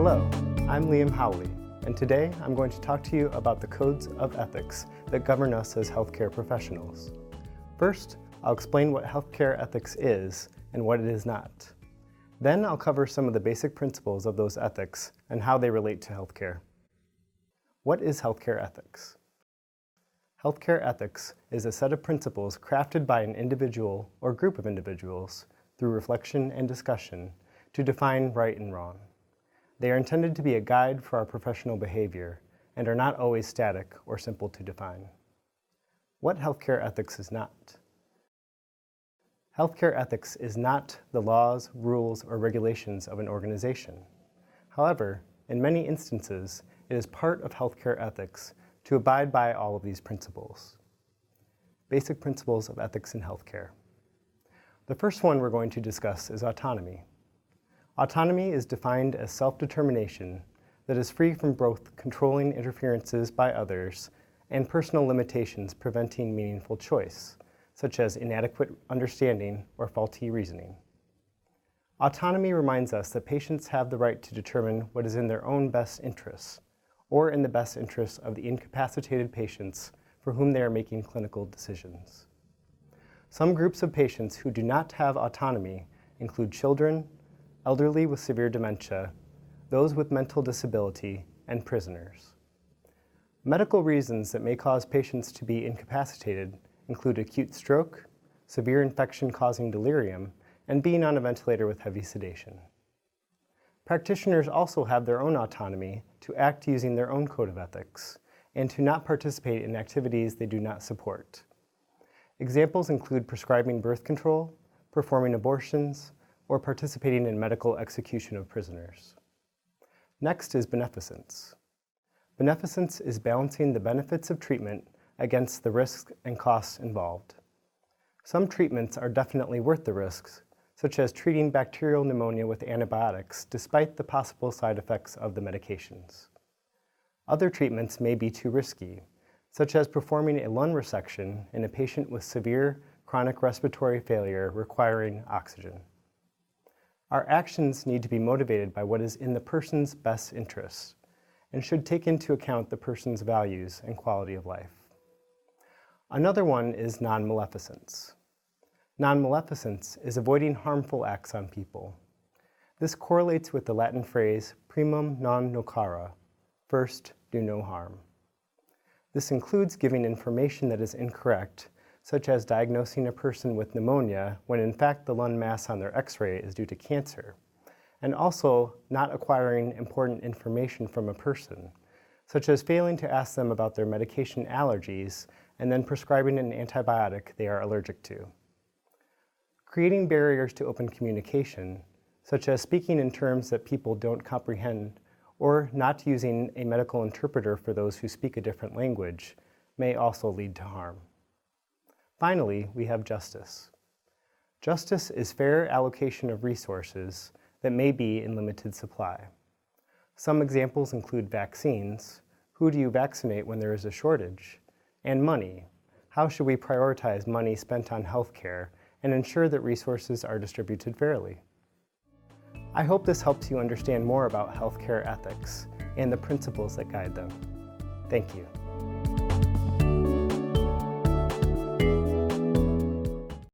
Hello, I'm Liam Howley, and today I'm going to talk to you about the codes of ethics that govern us as healthcare professionals. First, I'll explain what healthcare ethics is and what it is not. Then I'll cover some of the basic principles of those ethics and how they relate to healthcare. What is healthcare ethics? Healthcare ethics is a set of principles crafted by an individual or group of individuals through reflection and discussion to define right and wrong. They are intended to be a guide for our professional behavior and are not always static or simple to define. What healthcare ethics is not? Healthcare ethics is not the laws, rules, or regulations of an organization. However, in many instances, it is part of healthcare ethics to abide by all of these principles. Basic principles of ethics in healthcare. The first one we're going to discuss is autonomy. Autonomy is defined as self-determination that is free from both controlling interferences by others and personal limitations preventing meaningful choice, such as inadequate understanding or faulty reasoning. Autonomy reminds us that patients have the right to determine what is in their own best interests, or in the best interests of the incapacitated patients for whom they are making clinical decisions. Some groups of patients who do not have autonomy include children, elderly with severe dementia, those with mental disability, and prisoners. Medical reasons that may cause patients to be incapacitated include acute stroke, severe infection-causing delirium, and being on a ventilator with heavy sedation. Practitioners also have their own autonomy to act using their own code of ethics and to not participate in activities they do not support. Examples include prescribing birth control, performing abortions, or participating in medical execution of prisoners. Next is beneficence. Beneficence is balancing the benefits of treatment against the risks and costs involved. Some treatments are definitely worth the risks, such as treating bacterial pneumonia with antibiotics despite the possible side effects of the medications. Other treatments may be too risky, such as performing a lung resection in a patient with severe chronic respiratory failure requiring oxygen. Our actions need to be motivated by what is in the person's best interests and should take into account the person's values and quality of life. Another one is non-maleficence. Non-maleficence is avoiding harmful acts on people. This correlates with the Latin phrase primum non nocere, first do no harm. This includes giving information that is incorrect, such as diagnosing a person with pneumonia when in fact the lung mass on their x-ray is due to cancer, and also not acquiring important information from a person, such as failing to ask them about their medication allergies and then prescribing an antibiotic they are allergic to. Creating barriers to open communication, such as speaking in terms that people don't comprehend or not using a medical interpreter for those who speak a different language, may also lead to harm. Finally, we have justice. Justice is fair allocation of resources that may be in limited supply. Some examples include vaccines. Who do you vaccinate when there is a shortage? And money. How should we prioritize money spent on healthcare and ensure that resources are distributed fairly? I hope this helps you understand more about healthcare ethics and the principles that guide them. Thank you.